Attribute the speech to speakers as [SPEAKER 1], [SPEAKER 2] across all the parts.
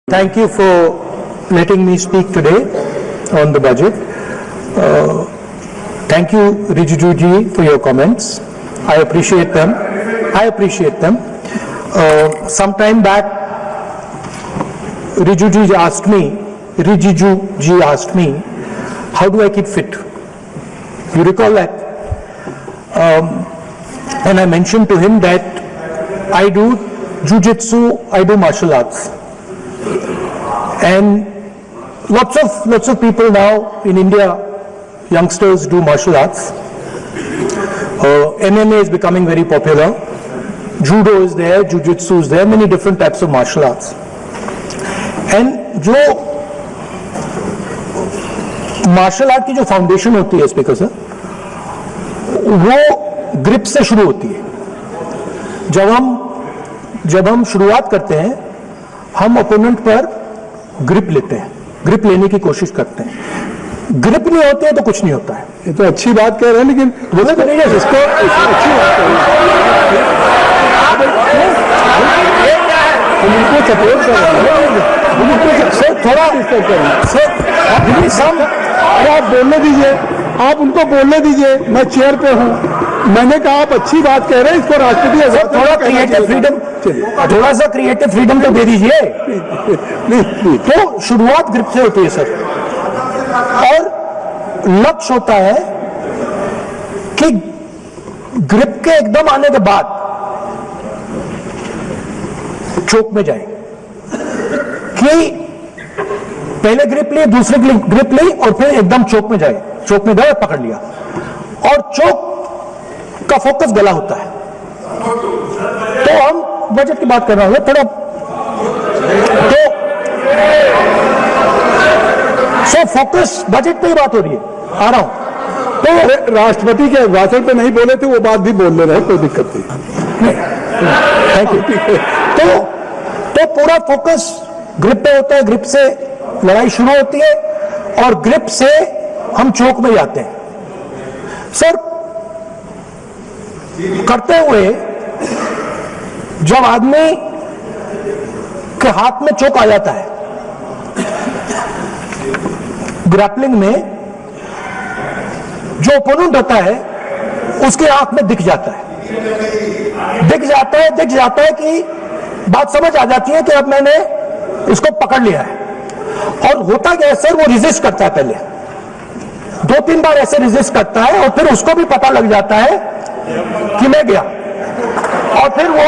[SPEAKER 1] Thank you for letting me speak today on the budget. Thank you, Rijiju ji, for your comments. I appreciate them. Some time back, Rijiju ji asked me, how do I keep fit? You recall that? And I mentioned to him that I do jujitsu, I do martial arts. And lots of people now in India, youngsters do martial arts. MMA is becoming very popular. Judo is there, Jiu-Jitsu is there, many different types of martial arts. And जो martial art की जो foundation होती है speaker sir, वो grip से शुरू होती है. जब हम शुरुआत करते हैं, हम ओपोनेंट पर ग्रिप लेते हैं, ग्रिप लेने की कोशिश करते हैं. ग्रिप नहीं होती है तो कुछ नहीं होता है.
[SPEAKER 2] ये तो अच्छी बात कह रहे हैं, लेकिन बोले तो नहीं है इसको अच्छी बात कह रहे हैं. सपोर्ट कर रहे हैं, थोड़ा आप बोलने दीजिए, आप उनको बोलने दीजिए. मैं चेयर पे हूँ, मैंने कहा आप अच्छी बात कह रहे हैं, इसको राष्ट्रपति
[SPEAKER 1] थोड़ा क्रिएटिव फ्रीडम, थोड़ा सा क्रिएटिव फ्रीडम तो दे दीजिए. तो शुरुआत ग्रिप से होती है सर, और लक्ष्य होता है कि ग्रिप के एकदम आने के बाद चोक में जाए, कि पहले ग्रिप ली, दूसरी ग्रिप ली, और फिर एकदम चोक में जाए. चोक में गए, पकड़ लिया, और चोक का फोकस गला होता है. तो हम बजट की बात कर रहे हैं थोड़ा, तो फोकस बजट पे ही बात हो रही है. आ रहा हूं.
[SPEAKER 2] तो राष्ट्रपति के भाषण पे नहीं बोले थे, वो बात भी बोल ले रहे हैं, कोई दिक्कत नहीं.
[SPEAKER 1] Thank you. तो पूरा फोकस ग्रिप पे होता है. ग्रिप से लड़ाई शुरू होती है और ग्रिप से हम चौक में जाते हैं. सर, करते हुए जब आदमी के हाथ में चोक आ जाता है, ग्रैपलिंग में जो ओपोनेंट होता है उसके आंख में दिख जाता है कि बात समझ आ जाती है कि अब मैंने इसको पकड़ लिया है. और होता क्या है सर, वो रिजिस्ट करता है. पहले 2-3 बार ऐसे रिजिस्ट करता है, और फिर उसको भी पता लग जाता है कि मैं गया, और फिर वो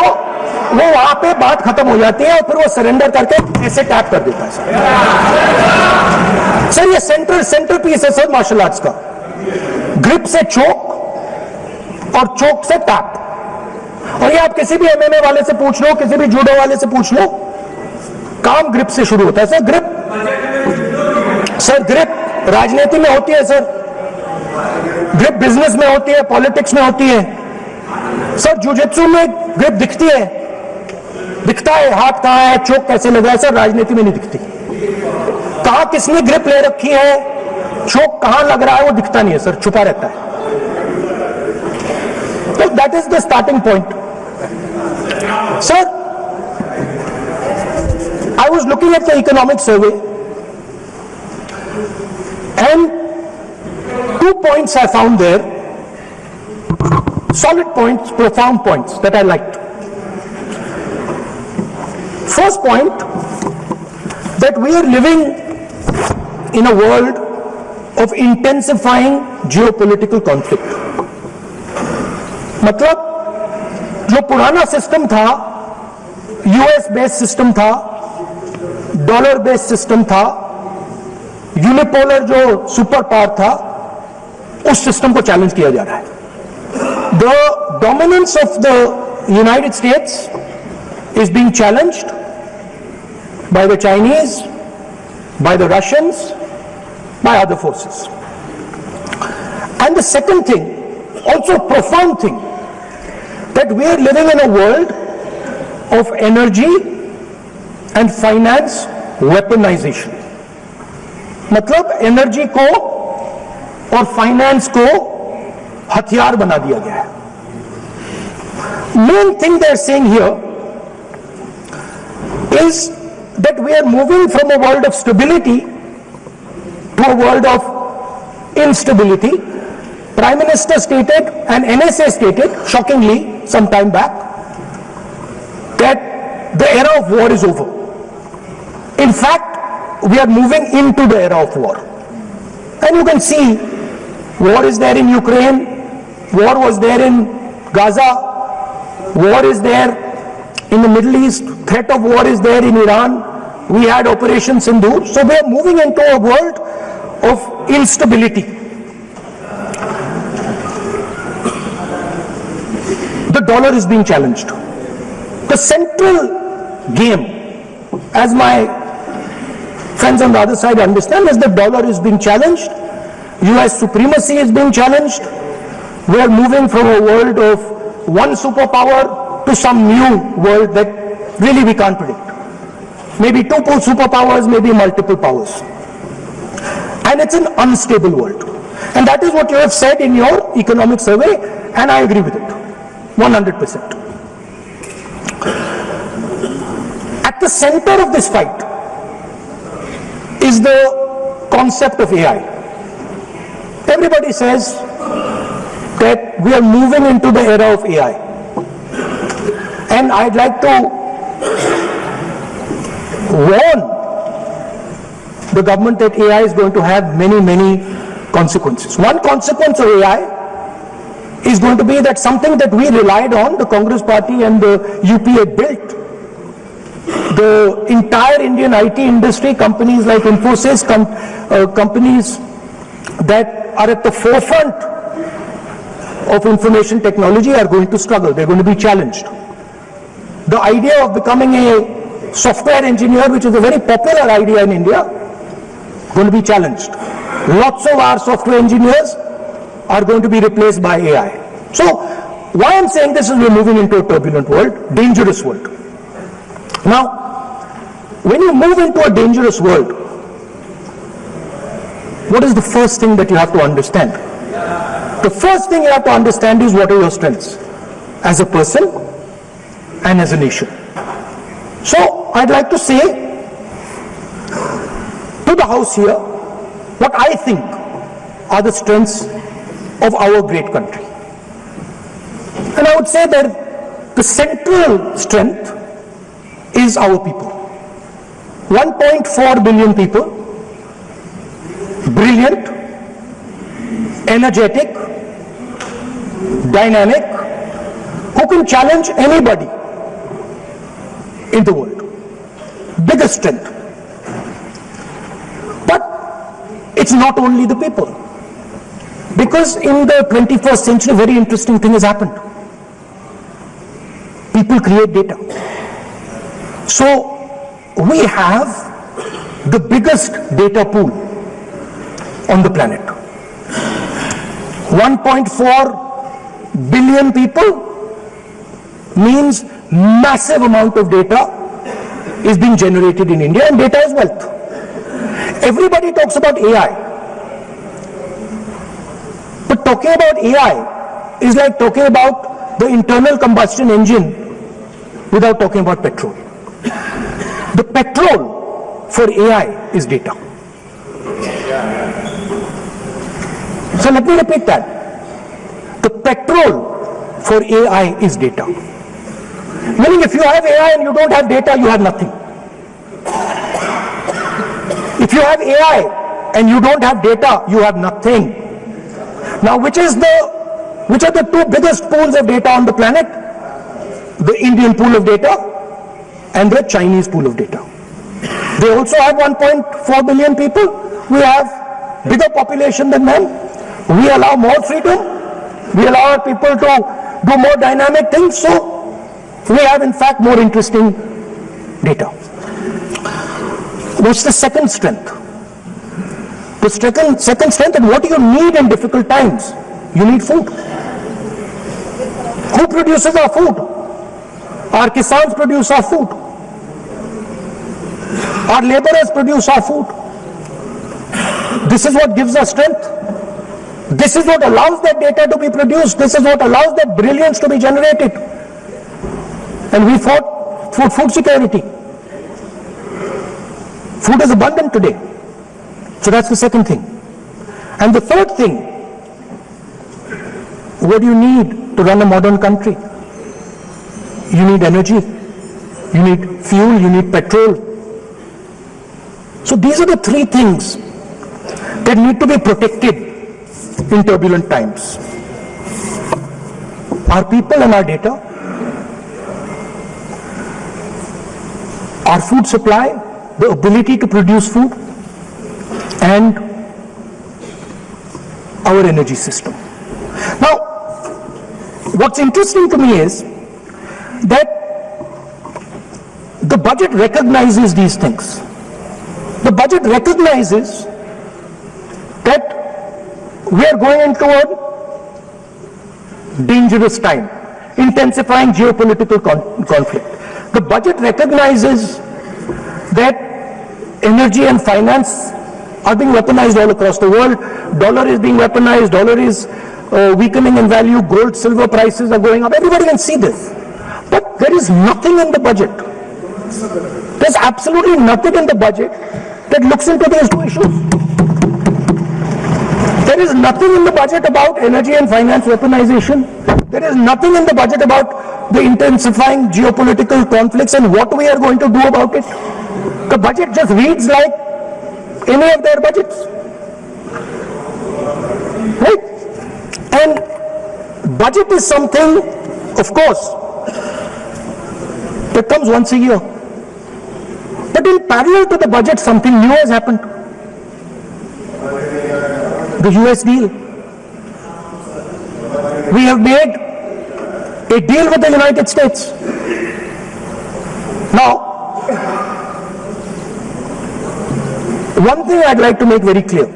[SPEAKER 1] वहां पे बात खत्म हो जाती है, और फिर वो सरेंडर करके ऐसे टैप कर देता है. सर ये सेंटर पीस है सर मार्शल आर्ट्स का. ग्रिप से चोक और चोक से टैप. और ये आप किसी भी एमएमए वाले से पूछ लो, किसी भी जूडो वाले से पूछ लो, काम ग्रिप से शुरू होता है. सर ग्रिप राजनीति में होती है सर, ग्रिप बिजनेस में होती है, पॉलिटिक्स में होती है. सर जुजित्सु में ग्रिप दिखता है, हाथ कहां है, चोक कैसे लगा है. सर राजनीति में नहीं दिखती. कहां किसने ग्रिप ले रखी है, चोक कहां लग रहा है, वो दिखता नहीं है सर, छुपा रहता है. तो that is the starting point. Sir, I was looking at the economic survey, and 2 points I found there, solid points, profound points that I liked. First point, that we are living in a world of intensifying geopolitical conflict. मतलब जो पुराना system था, US based system था, dollar based system था, unipolar जो super power था, उस system को चैलेंज किया जा रहा है. The dominance of the United states is being challenged by the Chinese, by the Russians, by other forces. And the second thing, also a profound thing, that we are living in a world of energy and finance weaponization. मतलब energy को और finance को हथियार बना दिया गया है. Main thing they are saying here is that we are moving from a world of stability to a world of instability. Prime Minister stated and NSA stated, shockingly, some time back, that the era of war is over. In fact, we are moving into the era of war. And you can see, war is there in Ukraine, war was there in Gaza, war is there in the Middle East, threat of war is there in Iran, we had Operation Sindoor. So we are moving into a world of instability. The dollar is being challenged. The central game, as my friends on the other side understand, is the dollar is being challenged, US supremacy is being challenged. We are moving from a world of one superpower to some new world that really we can't predict. Maybe two superpowers, maybe multiple powers. And it's an unstable world. And that is what you have said in your economic survey, and I agree with it, 100%. At the center of this fight is the concept of AI. Everybody says that we are moving into the era of AI. And I'd like to warn the government that AI is going to have many, many consequences. One consequence of AI is going to be that something that we relied on, the Congress party and the UP had built, the entire Indian IT industry, companies like Infosys, companies that are at the forefront of information technology are going to struggle. They're going to be challenged. The idea of becoming a software engineer, which is a very popular idea in India, going to be challenged. Lots of our software engineers are going to be replaced by AI. So why I'm saying this is we're moving into a turbulent world, dangerous world. Now, when you move into a dangerous world, what is the first thing that you have to understand? The first thing you have to understand is what are your strengths as a person and as a nation. So I'd like to say to the House here what I think are the strengths of our great country. And I would say that the central strength is our people. 1.4 billion people, brilliant, energetic, dynamic, who can challenge anybody in the world. Biggest strength. But it's not only the people. Because in the 21st century, a very interesting thing has happened. People create data. So we have the biggest data pool on the planet. 1.4 billion people means massive amount of data is being generated in India, and data is wealth. Everybody talks about AI. But talking about AI is like talking about the internal combustion engine without talking about petrol. The petrol for AI is data. So let me repeat that. The petrol for AI is data. Meaning if you have AI and you don't have data, you have nothing. If you have AI and you don't have data, you have nothing. Now which are the two biggest pools of data on the planet? The Indian pool of data and the Chinese pool of data. They also have 1.4 billion people. We have bigger population than them. We allow more freedom. We allow our people to do more dynamic things. So we have in fact more interesting data. What's the second strength? The second strength, and what do you need in difficult times? You need food. Who produces our food? Our kisans produce our food. Our laborers produce our food. This is what gives us strength. This is what allows that data to be produced. This is what allows that brilliance to be generated. And we fought for food security. Food is abundant today. So that's the second thing. And the third thing, what do you need to run a modern country? You need energy, you need fuel, you need petrol. So these are the three things that need to be protected in turbulent times. Our people and our data, our food supply, the ability to produce food, and our energy system. Now, what's interesting to me is that the budget recognizes these things. The budget recognizes that we are going into a dangerous time, intensifying geopolitical conflict. The budget recognizes that energy and finance are being weaponized all across the world. Dollar is being weaponized, dollar is weakening in value, gold, silver prices are going up. Everybody can see this. But there is nothing in the budget. There's absolutely nothing in the budget that looks into these two issues. There is nothing in the budget about energy and finance weaponization. There is nothing in the budget about the intensifying geopolitical conflicts and what we are going to do about it. The budget just reads like any of their budgets. Right? And budget is something, of course, that comes once a year. But in parallel to the budget, something new has happened. The US deal. We have made a deal with the United States. Now, one thing I'd like to make very clear,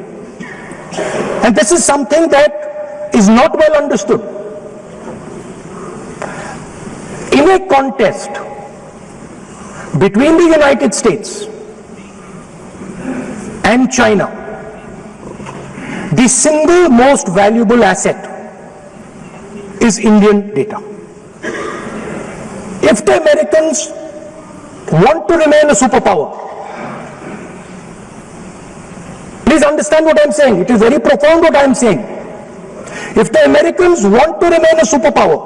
[SPEAKER 1] and this is something that is not well understood. In a contest between the United States and China, the single most valuable asset is Indian data. If the Americans want to remain a superpower, please understand what I'm saying. It is very profound what I'm saying. If the Americans want to remain a superpower,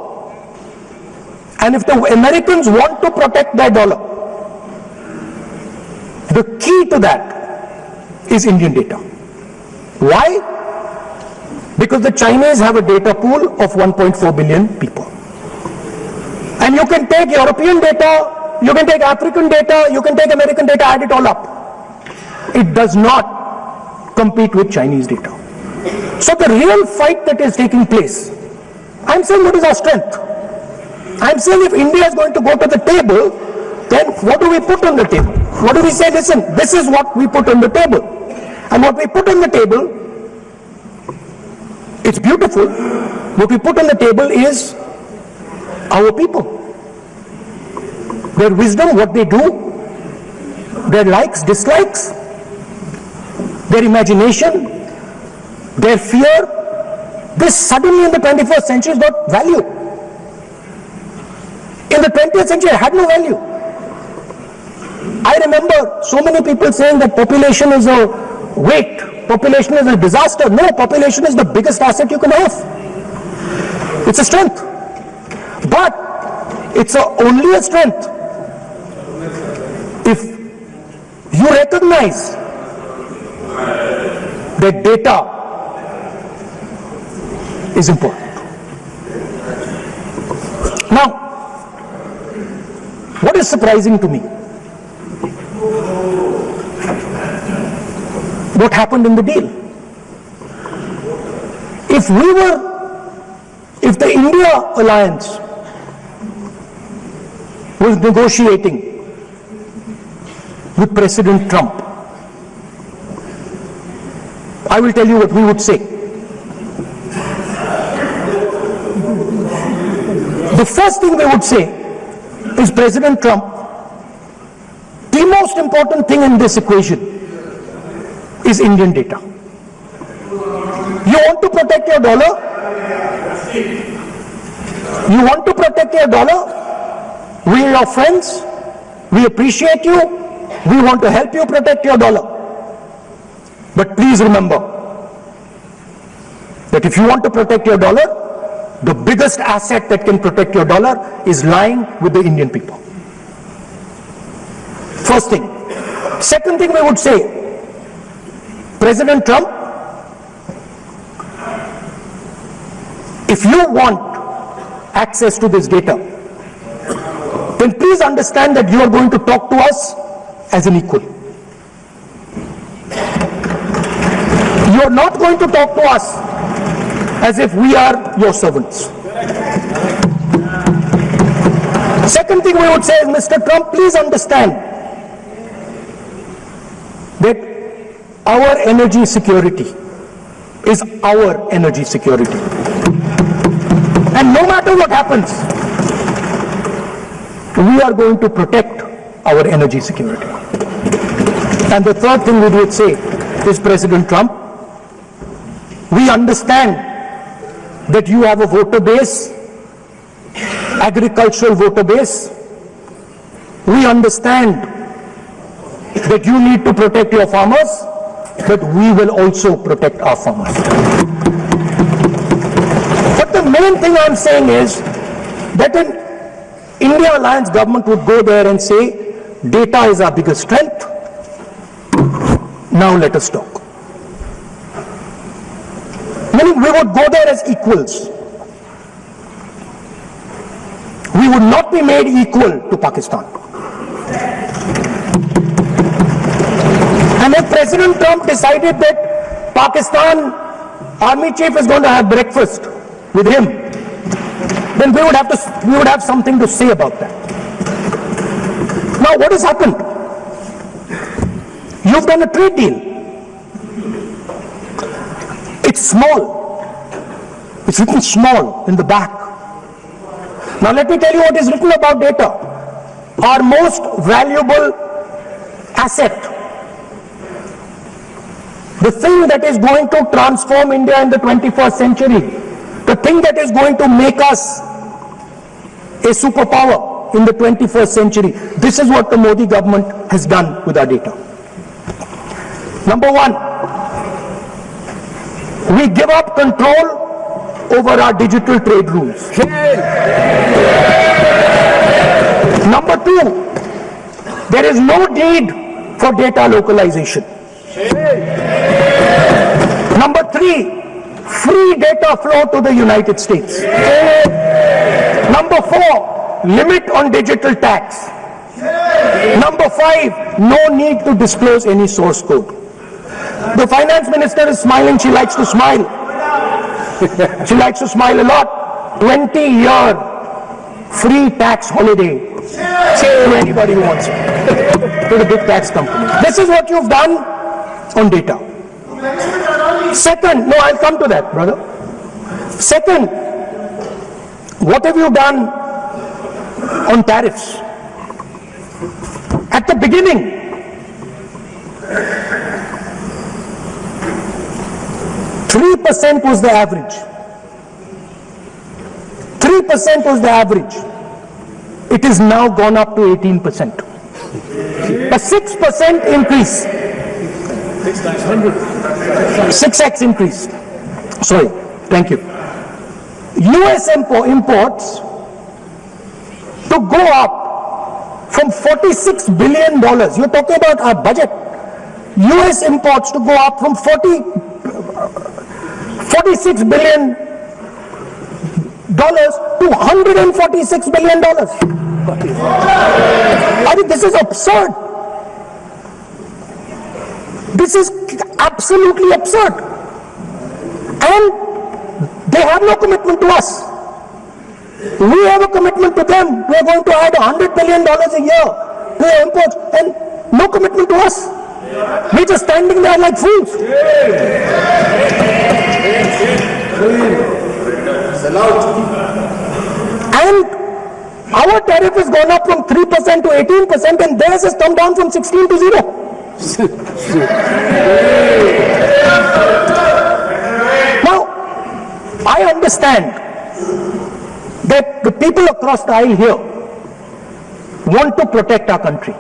[SPEAKER 1] and if the Americans want to protect their dollar, the key to that is Indian data. Why? Because the Chinese have a data pool of 1.4 billion people. And you can take European data, you can take African data, you can take American data, add it all up. It does not compete with Chinese data. So the real fight that is taking place, I'm saying what is our strength? I'm saying if India is going to go to the table, then what do we put on the table? What do we say? Listen, this is what we put on the table. And what we put on the table, it's beautiful. What we put on the table is our people. Their wisdom, what they do, their likes, dislikes, their imagination, their fear. This suddenly in the 21st century has got value. In the 20th century, it had no value. I remember so many people saying that population is a weight, population is a disaster. No, population is the biggest asset you can have. It's a strength. But it's only a strength if you recognize that data is important. Now, what is surprising to me? What happened in the deal? If the India alliance was negotiating with President Trump, I will tell you what we would say. The first thing we would say is, President Trump, the most important thing in this equation is Indian data. You want to protect your dollar? You want to protect your dollar? We are your friends. We appreciate you. We want to help you protect your dollar. But please remember that if you want to protect your dollar, the biggest asset that can protect your dollar is lying with the Indian people. First thing. Second thing we would say, President Trump, if you want access to this data, then please understand that you are going to talk to us as an equal. You are not going to talk to us as if we are your servants. Second thing we would say is, Mr. Trump, please understand that our energy security is our energy security. And no matter what happens, we are going to protect our energy security. And the third thing we would say is, President Trump, we understand that you have a voter base, agricultural voter base. We understand that you need to protect your farmers, but we will also protect our farmers. But the main thing I'm saying is that an India Alliance government would go there and say, data is our biggest strength. Now let us talk. Meaning we would go there as equals. We would not be made equal to Pakistan. And if President Trump decided that Pakistan army chief is going to have breakfast with him, then we would have something to say about that. Now what has happened? You've done a trade deal. It's small. It's written small in the back. Now let me tell you what is written about data. Our most valuable asset, the thing that is going to transform India in the 21st century, the thing that is going to make us a superpower in the 21st century. This is what the Modi government has done with our data. Number one, we give up control over our digital trade rules. Number two, there is no need for data localization. Number three, free data flow to the United States. Number four, limit on digital tax. Number five, no need to disclose any source code. The finance minister is smiling. She likes to smile. She likes to smile a lot. 20-year free tax holiday to anybody who wants it, to the big tax company. This is what you've done on data. Second, no, I'll come to that, brother. Second, what have you done on tariffs? At the beginning, %3 was the average. 3% was the average. It is now gone up to 18%. A 6% increase. 6x increase. Sorry, thank you. US imports to go up from $46 billion. You're talking about our budget. US imports to go up from $46 billion to $146 billion. I mean, this is absurd. This is absolutely absurd. And they have no commitment to us. We have a commitment to them. We are going to add $100 billion a year to their imports, and no commitment to us. We're just standing there like fools. And our tariff has gone up from 3% to 18%, and theirs has come down from 16 to 0. Now, I understand that the people across the aisle here want to protect our country.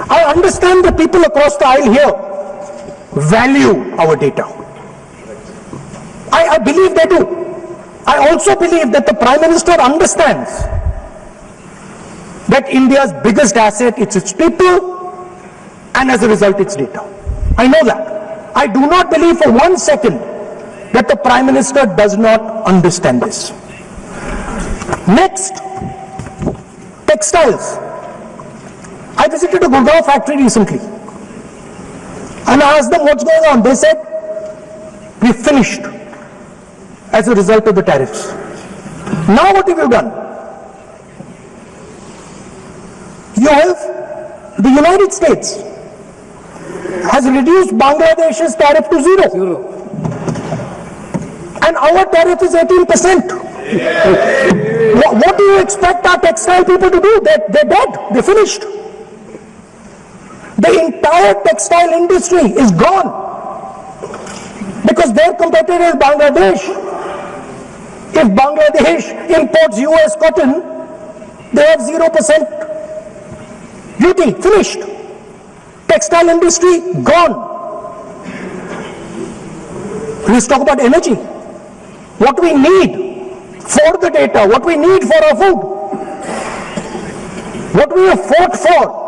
[SPEAKER 1] I understand the people across the aisle here value our data. I believe they do. I also believe that the Prime Minister understands that India's biggest asset is its people, and as a result its data. I know that. I do not believe for 1 second that the Prime Minister does not understand this. Next, textiles. I visited a Gurgaon factory recently and I asked them what's going on. They said, we finished as a result of the tariffs. Now what have you done? You have, the United States has reduced Bangladesh's tariff to zero. And our tariff is 18%. What do you expect our textile people to do? They're dead. They're finished. The entire textile industry is gone because their competitor is Bangladesh. If Bangladesh imports US cotton, they have 0% duty. Finished. Textile industry gone. Let's talk about energy. What we need for the data, what we need for our food, what we have fought for.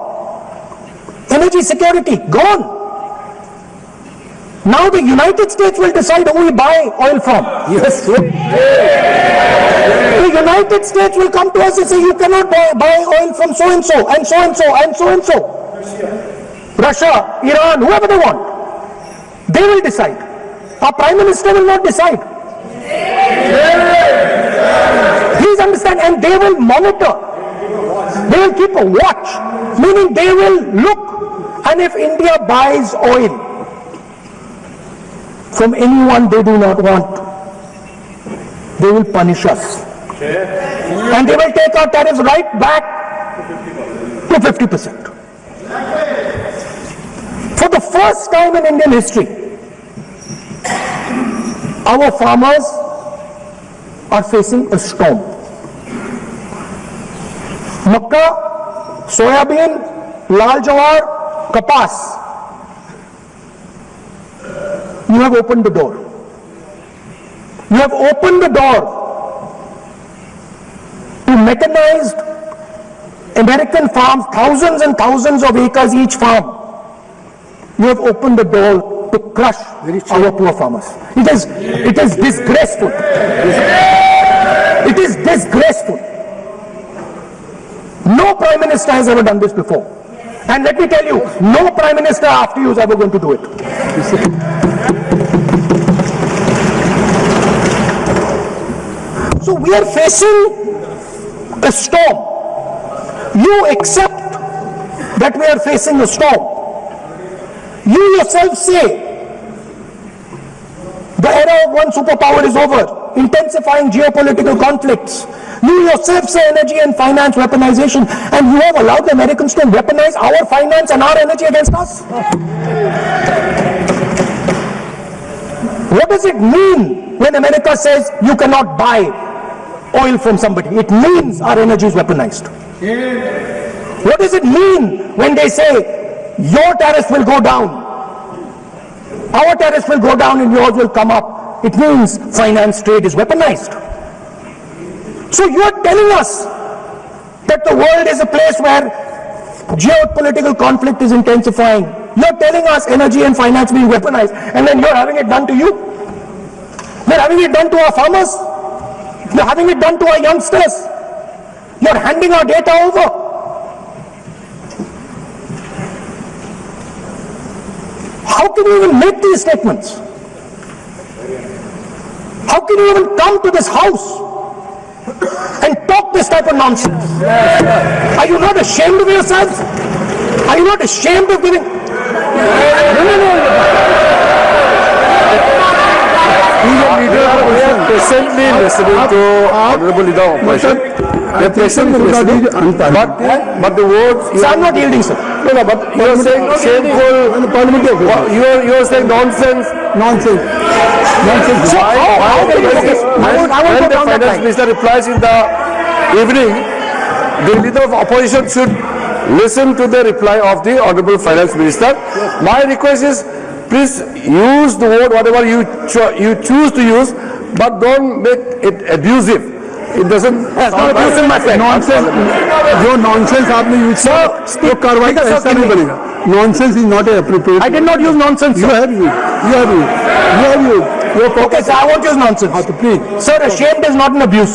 [SPEAKER 1] Energy security, gone. Now the United States will decide who we buy oil from. Yes. The United States will come to us and say, you cannot buy oil from so-and-so, and so-and-so, and so-and-so. Russia, Iran, whoever they want. They will decide. Our Prime Minister will not decide. Please understand, and they will monitor. They will keep a watch, meaning they will look. And if India buys oil from anyone they do not want, they will punish us. And they will take our tariffs right back to 50%. For the first time in Indian history, our farmers are facing a storm. Makkah, soybean, lal jawar, kapas. You have opened the door. You have opened the door to mechanized American farms, thousands and thousands of acres each farm. You have opened the door to crush our poor farmers. It is disgraceful. It is disgraceful. No Prime Minister has ever done this before. And let me tell you, no Prime Minister after you is ever going to do it. So we are facing a storm. You accept that we are facing a storm. You yourself say the era of one superpower is over, intensifying geopolitical conflicts. You yourself say energy and finance weaponization, and you have allowed the Americans to weaponize our finance and our energy against us. What does it mean when America says you cannot buy oil from somebody? It means our energy is weaponized. What does it mean when they say your tariffs will go down, our tariffs will go down and yours will come up? It means finance trade is weaponized. So you are telling us that the world is a place where geopolitical conflict is intensifying. You are telling us energy and finance being weaponized, and then you are having it done to you. You are having it done to our farmers. You are having it done to our youngsters. You are handing our data over. How can you even make these statements? How can you even come to this house and talk this type of nonsense? Are you not ashamed of yourselves? Are you not ashamed of giving?
[SPEAKER 3] Patiently listening to Honorable Leader of Opposition. They are patiently listening, but the words.
[SPEAKER 1] So I'm not yielding, sir.
[SPEAKER 3] No, but you are saying shameful. You are saying nonsense.
[SPEAKER 2] Nonsense.
[SPEAKER 1] So how can you say?
[SPEAKER 3] When the finance minister replies in the evening, the leader of opposition should listen to the reply of the Honorable Finance Minister. My request is, please use the word whatever you choose to use, but don't make it abusive. It doesn't sound abusive, my friend.
[SPEAKER 2] Nonsense जो nonsense आपने use किया तो कार्रवाई का हिस्सा नहीं बनेगा. Nonsense is not appropriate.
[SPEAKER 1] I did not use nonsense.
[SPEAKER 2] You have used.
[SPEAKER 1] Okay, sir, I won't use nonsense.
[SPEAKER 2] हाँ तो please.
[SPEAKER 1] Sir, ashamed is not an abuse.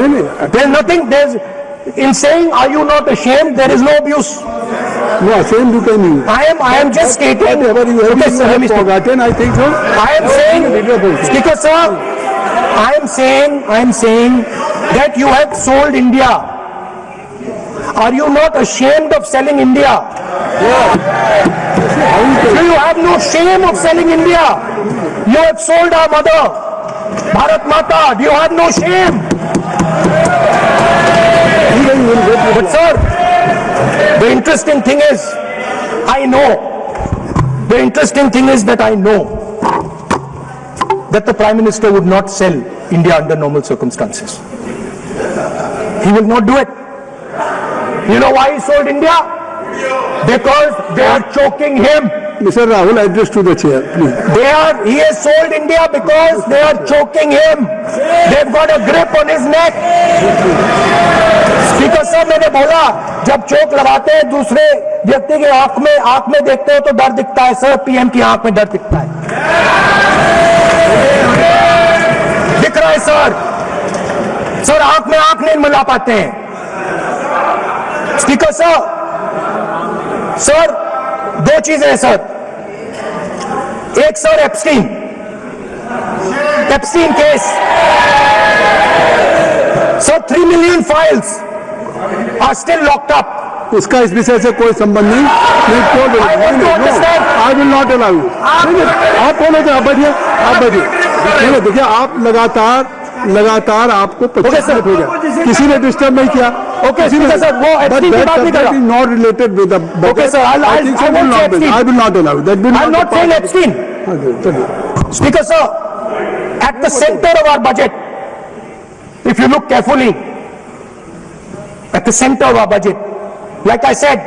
[SPEAKER 2] नहीं.
[SPEAKER 1] There's nothing, in saying, are you not ashamed, there is no abuse.
[SPEAKER 2] No, ashamed you can use.
[SPEAKER 1] I am just stating.
[SPEAKER 2] Whatever you
[SPEAKER 1] Okay, sir, let me speak.
[SPEAKER 2] forgotten, I think so.
[SPEAKER 1] I am saying, Speaker sir, I am saying that you have sold India. Are you not ashamed of selling India? So you have no shame of selling India. You have sold our mother, Bharat Mata. Do you have no shame? But sir, the interesting thing is, I know that the Prime Minister would not sell India under normal circumstances. He will not do it. You know why he sold India? Because they are choking him.
[SPEAKER 2] Mr. Rahul, address to the chair, please.
[SPEAKER 1] He has sold India because they are choking him. They've got a grip on his neck. Speaker साहब, मैंने बोला जब चोक लगाते हैं दूसरे व्यक्ति के आंख में देखते हो तो डर दिखता है. सर, पीएम की आंख में डर दिखता है. दिख रहा है सर, आंख में आंख नहीं मिला पाते हैं. स्पीकर साहब, सर, दो चीजें हैं सर. एक sir Epstein case. Sir, 3 million files are still locked up.
[SPEAKER 2] उसका इस विषय से कोई संबंध नहीं. I will not allow you. आप बोलो तो आप बैठिए. देखिए, आप लगातार आपको 25 मिनट हो गया, किसी ने डिस्टर्ब नहीं किया.
[SPEAKER 1] ओके सर, वो एप्स्टीन की बात नहीं कर रहा.
[SPEAKER 2] Not related with the budget.
[SPEAKER 1] Okay sir, I
[SPEAKER 2] will not allow that.
[SPEAKER 1] I am not saying Epstein. Speaker sir, at the center of our budget, if you look carefully, at the center of our budget, like I said,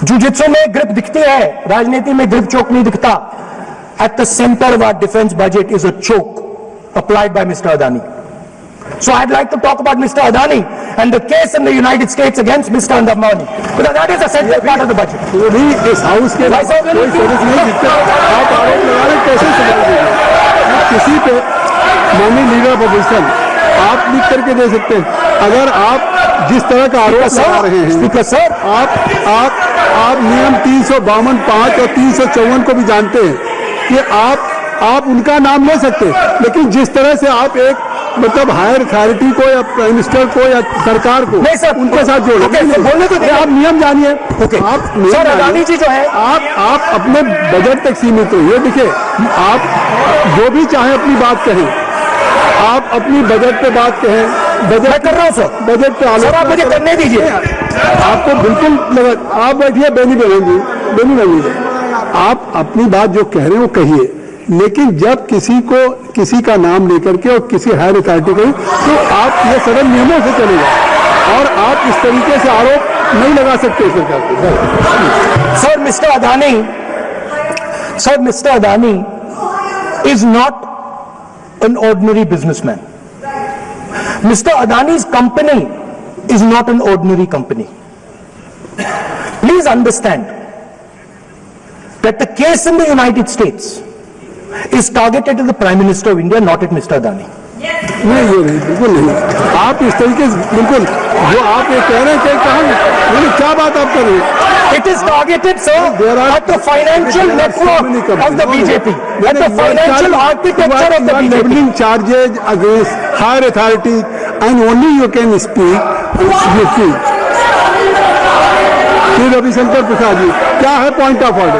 [SPEAKER 1] jujitsu में grip दिखती है, राजनीति में grip चोक नहीं दिखता. At the center of our defense budget is a choke applied by Mr. Adani. So I'd like to talk about Mr. Adani and the case in the United States against Mr. Adani, because that is a central part of the budget.
[SPEAKER 2] इस house के कोई सदस्य नहीं जिससे आप आरोप लगा रहे, कैसे सवाल देंगे? किसी पे माननीय लीडर ऑफ अपोजिशन आप लिख करके दे सकते हैं. अगर आप जिस तरह का आरोप लगा रहे हैं,
[SPEAKER 1] स्पीकर सर,
[SPEAKER 2] आप नियम 352, 5 और 354 को भी जानते हैं कि आप उनका नाम ले सकते हैं, लेकिन जिस तरह से आप एक मतलब हायर अथॉरिटी को या प्राइम मिनिस्टर को या सरकार को
[SPEAKER 1] नहीं सर,
[SPEAKER 2] उनके साथ जोड़ो.
[SPEAKER 1] बोलने तो
[SPEAKER 2] आप नियम जानिए.
[SPEAKER 1] आप सर, अदानी जी जो है,
[SPEAKER 2] आप अपने बजट तक सीमित रहिए. देखिए, आप जो भी चाहे अपनी बात कहें, आप अपनी बजट पे बात कहें.
[SPEAKER 1] मैं कर रहा हूं सर,
[SPEAKER 2] बजट पे
[SPEAKER 1] सर आप मुझे करने दीजिए.
[SPEAKER 2] आपको बिल्कुल आप बैठिए, बेनी बनेंगी. आप अपनी बात जो कह रहे हैं वो कहिए, लेकिन जब किसी का नाम लेकर के और किसी हायर अथॉरिटी को, तो आप ये सरल नियमों से चलेगा और आप इस तरीके से आरोप नहीं लगा सकते सरकार को.
[SPEAKER 1] Sir, mister Adani is not an ordinary businessman. Mr. Adani's company is not an ordinary company. Please understand that the case in the United States is targeted at the Prime Minister of India, not at Mr. Adani.
[SPEAKER 2] नहीं, बिल्कुल नहीं. आप इस तरीके से बिल्कुल जो आप ये कह रहे हैं, क्या बात आप कर रहे हैं?
[SPEAKER 1] It is targeted, sir, at the financial network of the BJP, at the financial architecture of the BJP.
[SPEAKER 2] Leveling charges against higher authority, and only you can speak. Shri Ravishankar Prasad ji, क्या है point of order?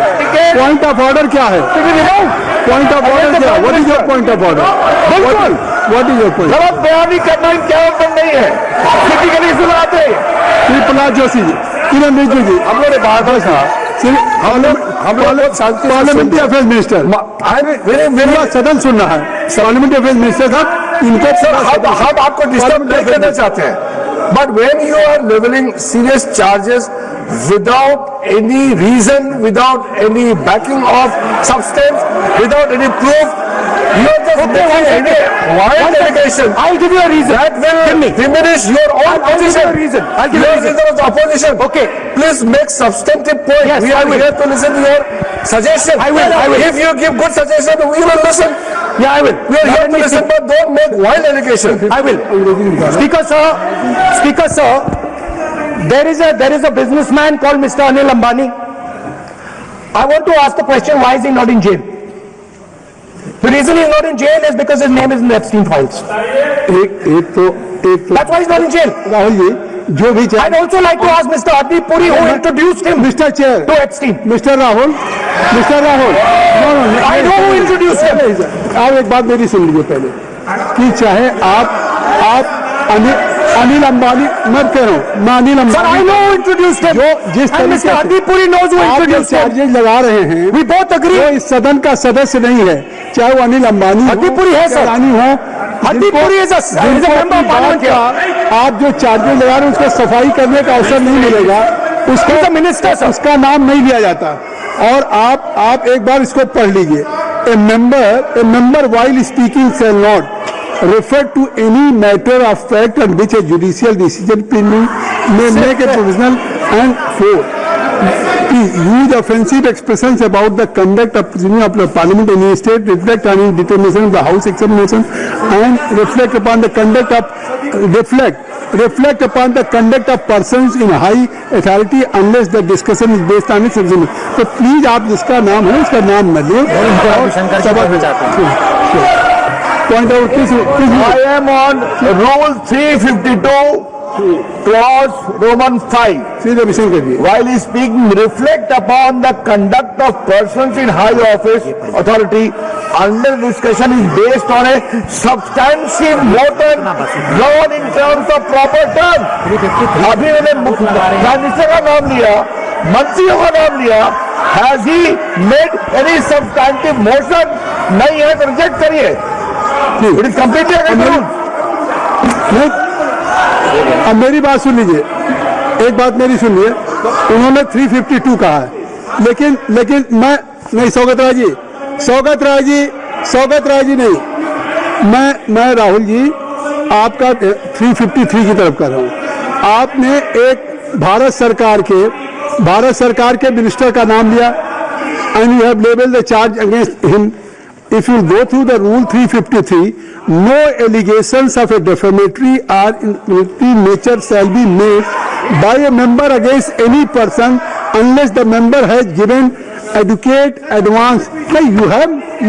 [SPEAKER 2] Point of order क्या है? Point of order क्या? What is your point of order? What is your point?
[SPEAKER 1] जवाब बयान नहीं करना, क्या बंद नहीं है, क्रिटिकली सुनाते.
[SPEAKER 2] श्री प्रहलाद जोशी जी, किरण रिजिजू जी,
[SPEAKER 3] हम लोग ने बात था, हम लोग
[SPEAKER 2] पार्लियामेंट्री अफेयर्स मिनिस्टर, मेरा सदन सुन रहा है. पार्लियामेंट्री अफेयर्स मिनिस्टर साहब, इनको
[SPEAKER 3] हम आपको डिस्टर्ब नहीं करना चाहते हैं. But when you are leveling serious charges without any reason, without any backing of substance, without any proof, you are just making any wild allegation.
[SPEAKER 1] I'll give you a reason.
[SPEAKER 3] That will diminish your own position.
[SPEAKER 1] I'll give you a reason. I'll give
[SPEAKER 3] You
[SPEAKER 1] you a
[SPEAKER 3] are
[SPEAKER 1] reason.
[SPEAKER 3] leader of the opposition.
[SPEAKER 1] Okay.
[SPEAKER 3] Please make substantive point.
[SPEAKER 1] Yes,
[SPEAKER 3] We
[SPEAKER 1] I
[SPEAKER 3] are
[SPEAKER 1] will.
[SPEAKER 3] here to listen to your suggestion.
[SPEAKER 1] I will.
[SPEAKER 3] If you give good suggestion, we will listen.
[SPEAKER 1] Yeah, I will.
[SPEAKER 3] We are here to listen, but don't make wild allegation.
[SPEAKER 1] I will. Speaker sir, there is a businessman called Mr. Anil Ambani. I want to ask the question, why is he not in jail? The reason he's not in jail is because his name is in the Epstein files.
[SPEAKER 2] एक तो
[SPEAKER 1] That's why he's not in jail.
[SPEAKER 2] Rahul ji जो भी चाहे
[SPEAKER 1] I'd also like to ask Mr. Adani Puri, who introduced him
[SPEAKER 2] mister chair
[SPEAKER 1] to Epstein.
[SPEAKER 2] Mister Rahul
[SPEAKER 1] I know who introduced him.
[SPEAKER 2] आप एक बात मेरी सुन लीजिए पहले कि चाहे आप अनिल अंबानी मैं कह रहा हूँ मैं Anil
[SPEAKER 1] Sir, I
[SPEAKER 2] Ambani
[SPEAKER 1] know who introduced him.
[SPEAKER 2] जो जिस
[SPEAKER 1] And
[SPEAKER 2] तरीके
[SPEAKER 1] Mr.
[SPEAKER 2] से
[SPEAKER 1] Adani Puri knows who
[SPEAKER 2] आप जो
[SPEAKER 1] introduced him.
[SPEAKER 2] चार्जेज लगा रहे हैं
[SPEAKER 1] We both agree.
[SPEAKER 2] वो इस सदन का सदस्य नहीं है, चाहे वो अनिल अंबानी
[SPEAKER 1] हड्डी पूरी है, सर।
[SPEAKER 2] अडानी हो
[SPEAKER 1] हड्डी पूरी is a member of parliament here.
[SPEAKER 2] आप जो चार्जेज लगा रहे हैं उसका सफाई करने का अवसर नहीं मिलेगा, उसको
[SPEAKER 1] He's a minister, sir.
[SPEAKER 2] उसका नाम नहीं लिया जाता। और आप एक बार इसको पढ़ लीजिए। A member while speaking shall not refer to any matter of fact on which a judicial decision pending may make a provisional and for use offensive expressions about the conduct of the parliament in a state, reflect on the determination of the house examination and reflect upon the conduct of persons in high authority unless the discussion is based on its examination. तो please आप जिसका नाम है उसका नाम न लें। Point out
[SPEAKER 3] I am on Rule 352, Clause Roman 5.
[SPEAKER 2] सीधे विषय करिए।
[SPEAKER 3] While speaking, reflect upon the conduct of persons in high office authority under discussion is based on a substantive motive drawn in terms of proper terms. अभी मैंने prime minister का नाम लिया, मंत्रियों का नाम लिया, has he made any substantive motion? नहीं है तो रिजेक्ट करिए। It is completely against the rules.
[SPEAKER 2] अब मेरी बात सुन लीजिए, एक बात मेरी सुनिए, उन्होंने 352 कहा है, लेकिन मैं नहीं सौगत राय जी नहीं, मैं राहुल जी आपका 353 की तरफ कर रहा हूँ। आपने एक भारत सरकार के मिनिस्टर का नाम लिया and you have labeled the charge against him. If you go through the rule 353, no allegations of a defamatory or incriminatory nature shall be made by a member against any person unless the member has given adequate advance. Like you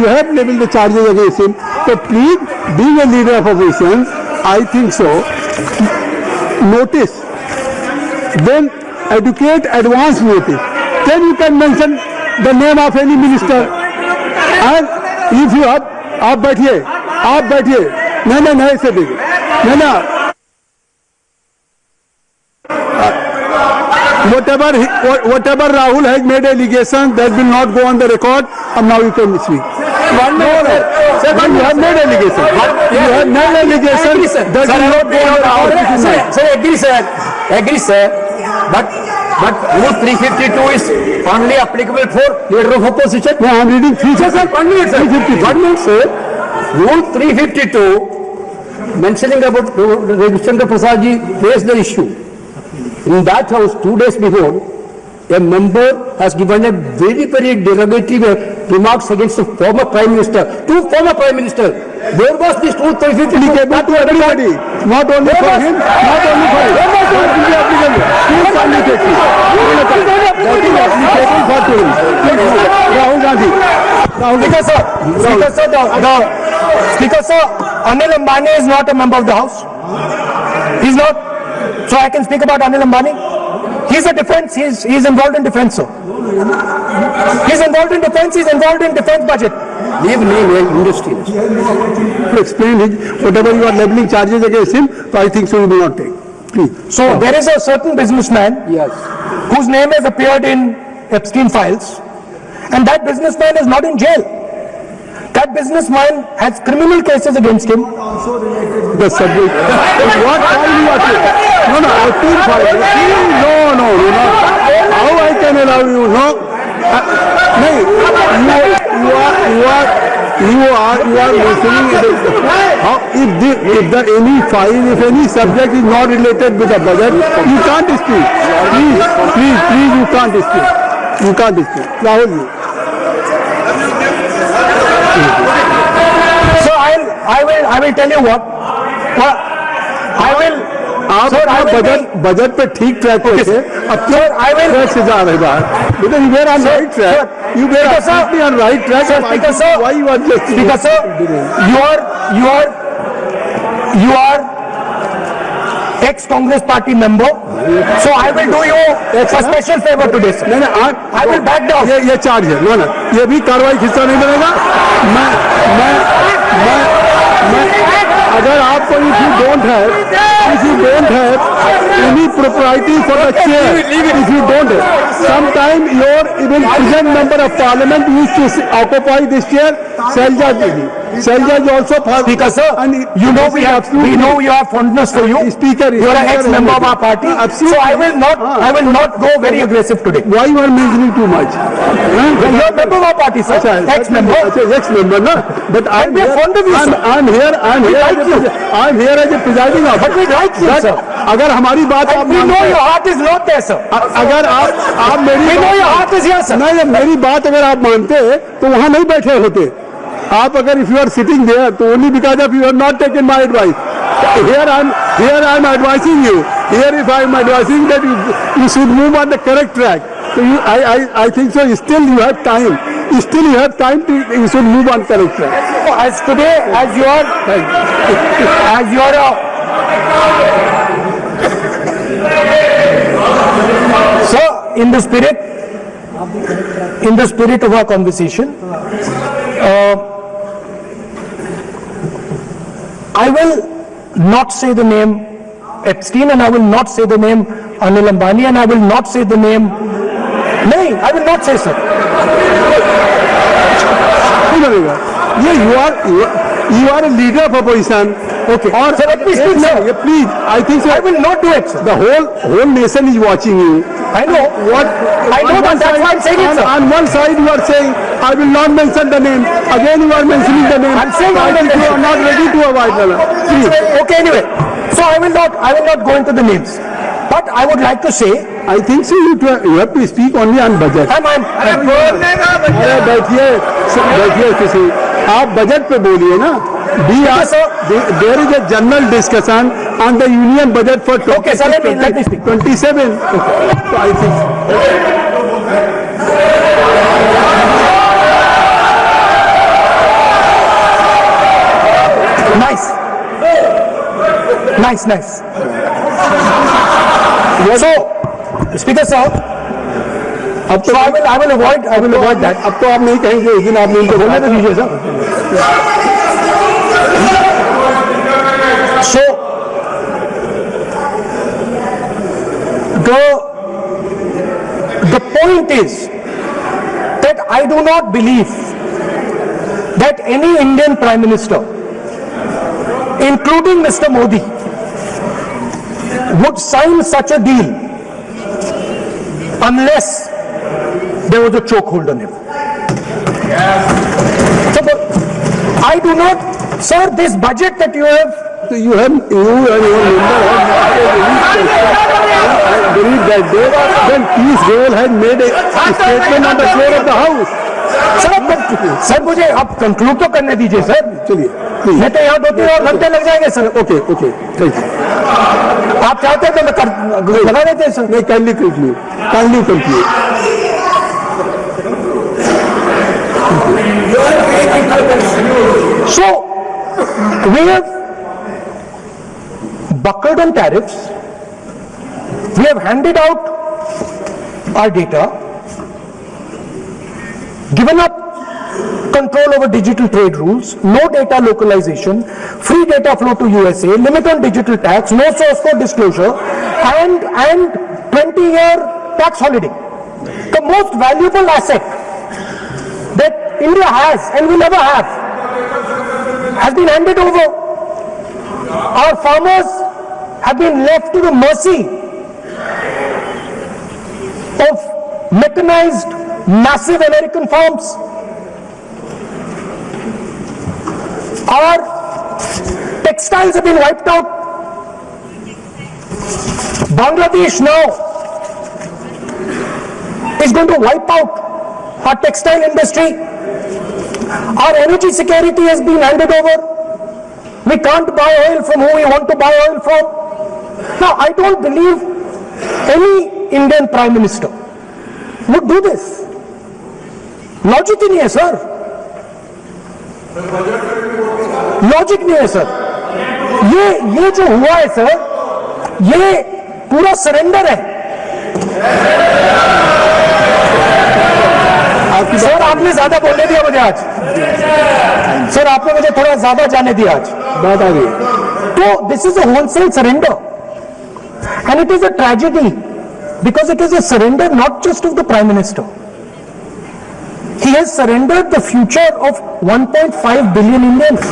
[SPEAKER 2] have labeled the charges against him. So please, being a leader of opposition, I think so. Notice, then adequate advance notice. Then you can mention the name of any minister. And if you have, आप बैठिए, नहीं ऐसे देखिए, ना whatever Rahul has made allegation that will not go on the record, and now you can speak.
[SPEAKER 1] One minute, sir.
[SPEAKER 2] Sir, you have made allegation. You have made allegation that will not go on the record.
[SPEAKER 1] Sir, agree, sir. But Rule 352 is only applicable for leader of opposition.
[SPEAKER 2] No, I am reading 352.
[SPEAKER 1] Sir, 1 minute, sir. 1 minute, sir. Rule 352 mentioning about Ravichander Prasad ji raised the issue. In that house 2 days before, a member has given a very derogatory remarks against the former Prime Minister. Two former Prime Minister. Where was this Rule 352?
[SPEAKER 2] Applicable to everybody, not only for him, not only for him. Rahul Gandhi.
[SPEAKER 1] Speaker sir, Anil Ambani is not a member of the House. He's not. So I can speak about Anil Ambani. He's a defense. He's involved in defense, sir. He's involved in defense budget.
[SPEAKER 2] Leave industry. To explain whatever you are leveling charges against him, so I think so you will not take. Please.
[SPEAKER 1] So there is a certain businessman whose name has appeared in Epstein files, and that businessman is not in jail. That businessman has criminal cases against him.
[SPEAKER 2] The subject. What file you are taking? No, no, 18 no. How I can allow you? No. No, you are mentioning how if any subject is not related with the budget, you can't speak. Please, you can't speak. You can't speak. Rahul, you.
[SPEAKER 1] So I will tell you what. I will.
[SPEAKER 2] आप budget पे ठीक track पे थे, अब क्यों track से जा रहे बाहर? Because you were on right track. You were absolutely on right track. Why you are just?
[SPEAKER 1] Because sir, you are ex-Congress party member. So I will do you a special favor today, sir.
[SPEAKER 2] नहीं
[SPEAKER 1] I will back down.
[SPEAKER 2] ये charge है, ना ये भी कार्रवाई हिस्सा नहीं बनेगा. मैं अगर आपको if you don't have any propriety for the chair, if you don't have, sometime your even present member of parliament used to occupy this chair. Selja is also
[SPEAKER 1] Speaker sir,
[SPEAKER 2] and
[SPEAKER 1] we know we have fondness for you.
[SPEAKER 2] Speaker,
[SPEAKER 1] you are an ex-member of our party.
[SPEAKER 2] Absolutely.
[SPEAKER 1] So I will not go very aggressive today.
[SPEAKER 2] Why you are mentioning too much?
[SPEAKER 1] You are a member of our party, sir. Ex-member.
[SPEAKER 2] Ex-member, no. But
[SPEAKER 1] we are fond of you, sir.
[SPEAKER 2] I'm here as a presiding officer.
[SPEAKER 1] But we like you, sir.
[SPEAKER 2] अगर हमारी बात आप
[SPEAKER 1] We know your heart is not there, sir.
[SPEAKER 2] अगर आप मेरी
[SPEAKER 1] We know your heart is here, sir.
[SPEAKER 2] नहीं, मेरी बात अगर आप मानते तो वहाँ नहीं बैठे होते आप. अगर if you are sitting there तो only because of you have not taken my advice. Here I'm advising you. Here if I'm advising that you should move on the correct track. So I think so. Still you have time. Still you have time to you should move on correct track.
[SPEAKER 1] As today, as you are so in the spirit of our conversation, I will not say the name Epstein, and I will not say the name Anil Ambani, and I will not say the name. No, I will not say, sir.
[SPEAKER 2] You are a leader of opposition. Okay.
[SPEAKER 1] Or sir, let me speak, sir.
[SPEAKER 2] Please, I think so.
[SPEAKER 1] I will not do it, sir.
[SPEAKER 2] The whole nation is watching you.
[SPEAKER 1] I know. I know that. That's why I'm saying it, sir.
[SPEAKER 2] On one side you are saying, I will not mention the name. Again you are mentioning the name.
[SPEAKER 1] I'm saying
[SPEAKER 2] I think you are not ready to avoid the name. Please.
[SPEAKER 1] Okay, anyway. So I will not go into the names. But I would like to say,
[SPEAKER 2] I think so. You have to speak only on budget. बैठिए किसी आप budget पे बोलिए ना. There is a general discussion on the union budget for 2027.
[SPEAKER 1] Okay, sir, let me speak.
[SPEAKER 2] 27. So I think. Nice. So, Speaker sir, so I will avoid that. अब तो आप नहीं कहेंगे उस दिन आपने उनको बोलने तो दीजिए sir.
[SPEAKER 1] So, the point is that I do not believe that any Indian Prime Minister, including Mr. Modi, would sign such a deal unless there was a chokehold on him. So, I do not, sir, this budget that you have.
[SPEAKER 2] So you and your member have believe that day when Piyush Goyal had made a statement on the floor of the house.
[SPEAKER 1] Sir मुझे आप conclude तो करने दीजिए sir.
[SPEAKER 2] चलिए
[SPEAKER 1] नहीं तो यहाँ 2-3 और घंटे लग जाएंगे सर.
[SPEAKER 2] Okay thank you.
[SPEAKER 1] आप चाहते हैं तो लगा देते हैं सर.
[SPEAKER 2] नहीं, kindly conclude.
[SPEAKER 1] So we have buckled on tariffs. We have handed out our data, given up control over digital trade rules, no data localization, free data flow to USA, limit on digital tax, no source code disclosure, and 20-year tax holiday. The most valuable asset that India has and will ever have has been handed over. Our farmers have been left to the mercy of mechanized, massive American farms. Our textiles have been wiped out. Bangladesh now is going to wipe out our textile industry. Our energy security has been handed over. We can't buy oil from who we want to buy oil from. Now, I don't believe any Indian Prime Minister would do this. Logic ही नहीं है sir, logic नहीं है sir. ये जो हुआ है sir, ये पूरा सरेंडर है. सर आपने ज्यादा बोलने दिया मुझे आज. सर आपने मुझे थोड़ा ज्यादा जाने दिया आज. बात आ गई. तो this is a wholesale surrender and it is a tragedy because it is a surrender not just of the Prime Minister. He has surrendered the future of 1.5 billion Indians.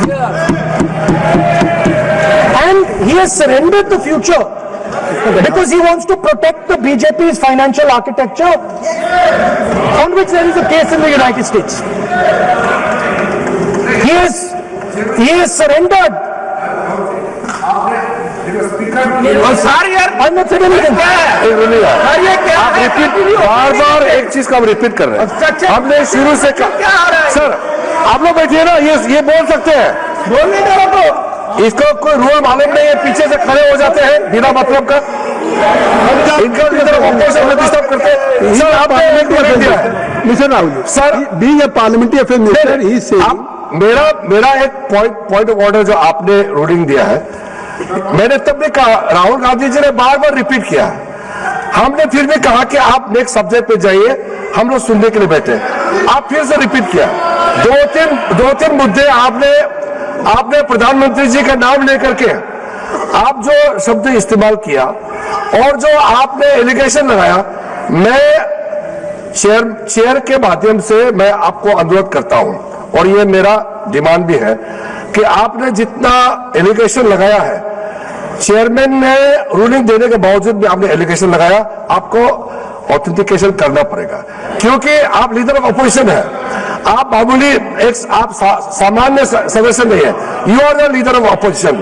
[SPEAKER 1] And he has surrendered the future because he wants to protect the BJP's financial architecture, on which there is a case in the United States. He has surrendered.
[SPEAKER 3] आप बार एक चीज का हम repeat कर रहे हैं. हमने शुरू से सर आप लोग बैठिए ना, ये बोल सकते हैं, बोलने दो. इसको कोई रूल मालूम नहीं है, पीछे से खड़े हो जाते हैं बिना मतलब का. इनका डिस्टर्ब करते हैं. सर आपने
[SPEAKER 2] mister Rahul
[SPEAKER 3] sir
[SPEAKER 2] being a parliamentary affair minister ही से
[SPEAKER 3] मेरा एक पॉइंट ऑफ ऑर्डर जो आपने रूलिंग दिया है, मैंने तब भी कहा, राहुल गांधी जी ने बार बार रिपीट किया, हमने फिर भी कहा कि आप नेक्स्ट सब्जेक्ट पे जाइए, हम लोग सुनने के लिए बैठे. आप फिर से रिपीट किया. दो तीन मुद्दे आपने प्रधानमंत्री जी का नाम लेकर के आप जो शब्द इस्तेमाल किया और जो आपने एलिगेशन लगाया, मैं चेयर के माध्यम से मैं आपको अनुरोध करता हूं और ये मेरा डिमांड भी है कि आपने जितना एलिगेशन लगाया है, चेयरमैन ने रूलिंग देने के बावजूद भी आपने एलिगेशन लगाया, आपको ऑथेंटिकेशन करना पड़ेगा, क्योंकि आप लीडर ऑफ अपोजिशन है. आप मामूली आप सामान्य सदस्य नहीं है. You are the leader of opposition.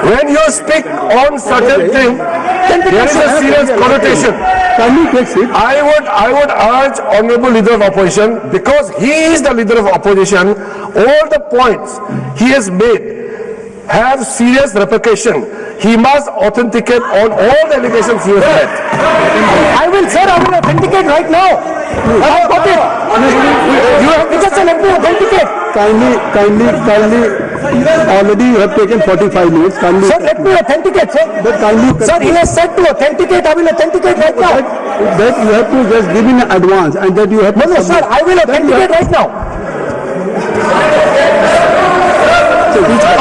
[SPEAKER 3] When you speak on certain thing, there is a serious connotation. I would urge honorable leader of opposition, because he is the leader of opposition, all the points he has made have serious repercussion. He must authenticate on all the allegations he has made.
[SPEAKER 1] I will authenticate right now. I have got it. You have to let me authenticate.
[SPEAKER 2] Kindly. Already you have taken 45 minutes. Kindly.
[SPEAKER 1] Sir, let me authenticate, sir.
[SPEAKER 2] But kindly.
[SPEAKER 1] Sir, he has said to authenticate. I will authenticate right now.
[SPEAKER 2] That you have to just give in advance, and that you have to.
[SPEAKER 1] No, sir, I will authenticate right now.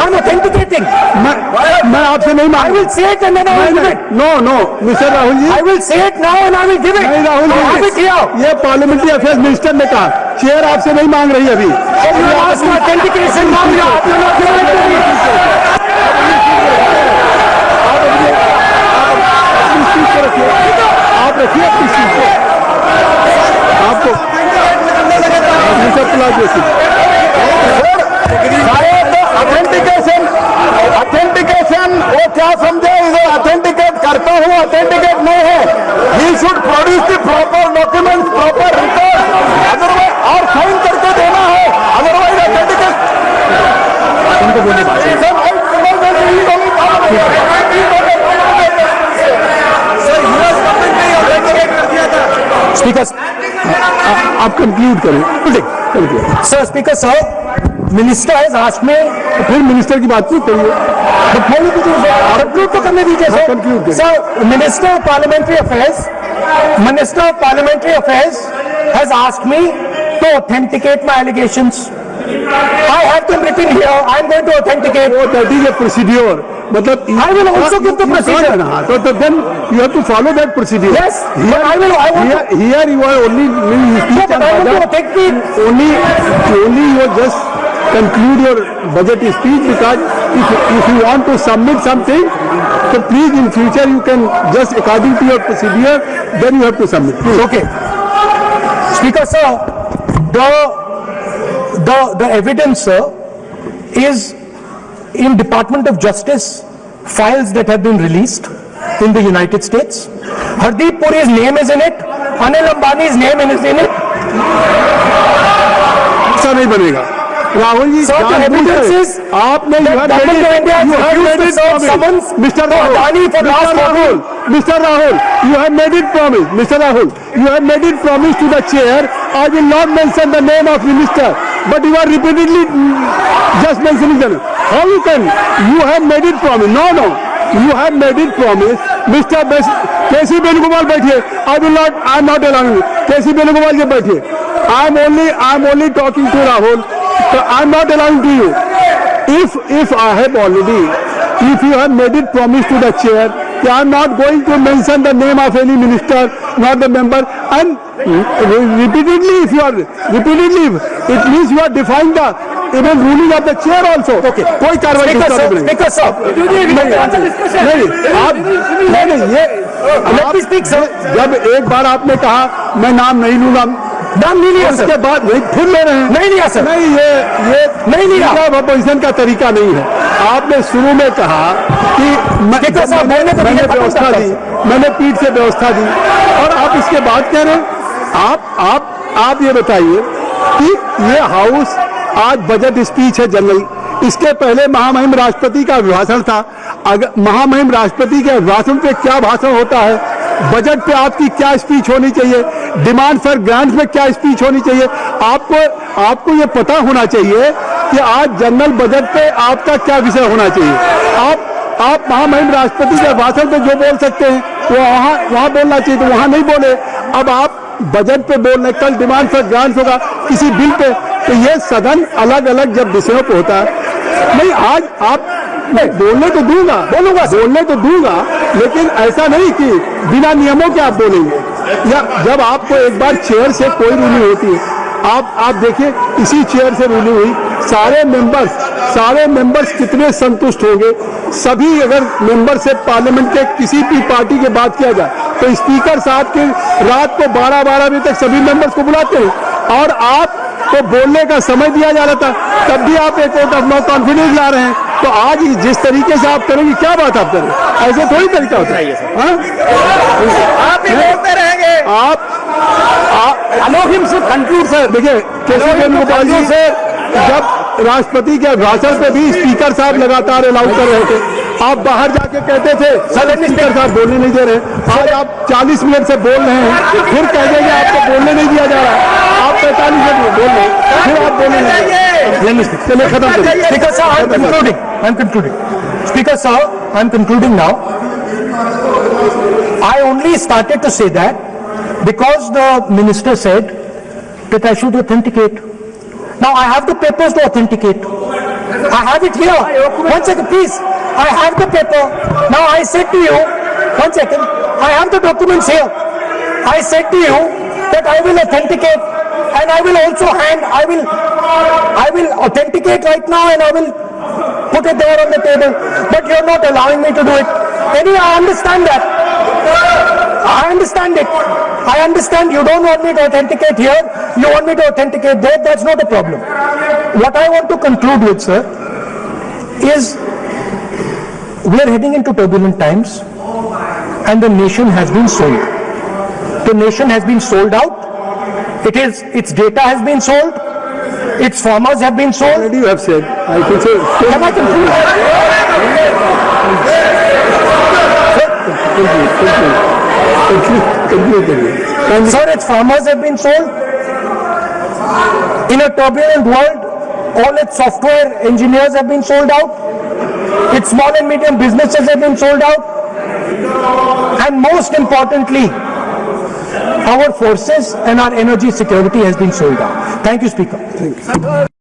[SPEAKER 1] I'm authenticating.
[SPEAKER 2] मैं आपसे नहीं मांग.
[SPEAKER 1] I will say it and then I will give it.
[SPEAKER 2] No, mister Rahul ji.
[SPEAKER 1] I will say it now and I will give it.
[SPEAKER 2] नहीं Rahul ji.
[SPEAKER 1] Have it here.
[SPEAKER 2] ये parliamentary affairs minister ने कहा, chair आपसे नहीं मांग रही अभी.
[SPEAKER 1] You ask for authentication now. You have to not give it to me.
[SPEAKER 2] आप रखिए अपनी चीज को. आपको
[SPEAKER 4] ऑथेंटिकेशन वो क्या समझे, इसे ऑथेंटिकेट करता हूँ, ऑथेंटिकेट नहीं है. He should produce the proper document, proper record, otherwise और साइन करके देना है, अदरवाइज ऑथेंटिकेट.
[SPEAKER 1] Speaker,
[SPEAKER 2] आप कंक्लूड करें.
[SPEAKER 1] Sir, Speaker, sir, Minister has asked me.
[SPEAKER 2] फिर मिनिस्टर की बात नहीं करिए.
[SPEAKER 1] कंक्लूड तो करने दीजिए sir.
[SPEAKER 2] Conclude.
[SPEAKER 1] Sir, Minister of Parliamentary Affairs has asked me to authenticate my allegations. I have them written here. I am going to authenticate.
[SPEAKER 2] That is a procedure. मतलब
[SPEAKER 1] I will also give the procedure.
[SPEAKER 2] So then you have to follow that procedure.
[SPEAKER 1] Yes, but I want to.
[SPEAKER 2] Here you are only
[SPEAKER 1] No, but I want to authenticate.
[SPEAKER 2] only you are just conclude your budget speech, because if you want to submit something, So please, in future, you can just according to your procedure, then you have to submit. Please.
[SPEAKER 1] Okay. Speaker sir, the evidence, sir, is in Department of Justice files that have been released in the United States. Hardeep Puri's name is in it. Anil Ambani's name is in it.
[SPEAKER 2] ऐसा नहीं बनेगा Rahul ji,
[SPEAKER 1] Sir, the evidence is
[SPEAKER 2] आपने
[SPEAKER 1] that government of India has refused to serve summons
[SPEAKER 2] Mr.
[SPEAKER 1] to Adani for last 14.
[SPEAKER 2] Mr. Rahul, you have made it promise. Mr. Rahul, you have made it promise to the chair. I will not mention the name of minister, but you are repeatedly just mentioning the name. How you can? You have made it promise. No. You have made it promise. Mr. K.C. Venugopal बैठिए. I am not allowing you. K.C. Venugopal जी बैठिए. I am only talking to Rahul. So I am not allowing to you. If I have already, if you have made it promise to the chair, I am not going to mention the name of any minister, not the member, and repeatedly, if you are repeatedly, it means you are defying the even ruling of the chair also. Okay. कोई कार्रवाई नहीं करेंगे.
[SPEAKER 1] Speaker sir,
[SPEAKER 2] नहीं ये
[SPEAKER 1] let me speak sir.
[SPEAKER 2] जब एक बार आपने कहा मैं नाम नहीं लूंगा,
[SPEAKER 1] नाम नहीं लिया
[SPEAKER 2] उसके
[SPEAKER 1] सर.
[SPEAKER 2] बाद नहीं फिर ले रहे हैं.
[SPEAKER 1] नहीं लिया सर.
[SPEAKER 2] नहीं ये
[SPEAKER 1] नहीं लिया.
[SPEAKER 2] अपोजिशन का तरीका नहीं है. आपने शुरू में कहा कि मैंने व्यवस्था दी, मैंने पीठ से व्यवस्था दी, और आप इसके बाद कह रहे हैं. आप ये बताइए कि ये हाउस आज बजट स्पीच है जनरल, इसके पहले महामहिम राष्ट्रपति का अभिभाषण था. अगर महामहिम राष्ट्रपति के अभिभाषण पे क्या भाषण होता है, बजट पे आपकी क्या स्पीच होनी चाहिए, डिमांड फॉर ग्रांट्स में क्या स्पीच होनी चाहिए, आपको ये पता होना चाहिए कि आज जनरल बजट पे आपका क्या विषय होना चाहिए. आप महामहिम राष्ट्रपति के भाषण पे जो बोल सकते हैं वो वहाँ बोलना चाहिए, तो वहाँ नहीं बोले. अब आप बजट पे बोल रहे, कल डिमांड फॉर ग्रांट्स होगा किसी बिल पे, तो ये सदन अलग अलग जब विषयों पे होता है. नहीं आज आप बोलने तो दूंगा, लेकिन ऐसा नहीं कि बिना नियमों के आप बोलेंगे. या जब आपको एक बार चेयर से कोई रूलिंग होती है, आप देखिए इसी चेयर से रूलिंग हुई, सारे मेंबर्स कितने संतुष्ट होंगे. सभी अगर मेंबर से पार्लियामेंट के किसी भी पार्टी के बात किया जाए तो स्पीकर साहब के रात को 12 बजे तक सभी मेंबर्स को बुलाते हैं, और आपको बोलने का समय दिया जा रहा था, तब भी आप एक वोट ऑफ नो कॉन्फिडेंस ला रहे हैं. तो आज जिस तरीके से आप करेंगे, क्या बात आप करें, ऐसे थोड़ी तरीका होता है.
[SPEAKER 1] आप ही बोलते रहेंगे.
[SPEAKER 2] आप कंक्लूड सर. देखिए केशव वेणुगोपाल जी से जब राष्ट्रपति के भाषण पे भी स्पीकर साहब लगातार अलाउ कर रहे थे, आप बाहर जाके कहते थे स्पीकर साहब बोलने नहीं दे रहे. आज आप 40 मिनट से बोल रहे हैं, फिर कह देंगे आपको बोलने नहीं दिया जा रहा. आप 45 मिनट बोल रहे हैं, फिर आप बोलने नहीं. चलिए खत्म करिए.
[SPEAKER 1] Speaker sir, I am concluding. Speaker sir, I am concluding now. I only started to say that because the minister said that I should authenticate. Now I have the papers to authenticate. I have it here. 1 second, please. I have the paper. Now I said to you, 1 second. I have the documents here. I said to you that I will authenticate, and I will also I will authenticate right now, and I will put it there on the table. But you're not allowing me to do it. Anyway, I understand that. I understand it. I understand you don't want me to authenticate here. You want me to authenticate there. That's not a problem. What I want to conclude with, sir, is we are heading into turbulent times, and the nation has been sold. The nation has been sold out. Its data has been sold. Its farmers have been sold.
[SPEAKER 2] Already you have said. I think so.
[SPEAKER 1] Can I conclude? Sir, its farmers have been sold. In a turbulent world, all its software engineers have been sold out. Its small and medium businesses have been sold out. And most importantly, our forces and our energy security has been sold out. Thank you, Speaker.
[SPEAKER 2] Thank you.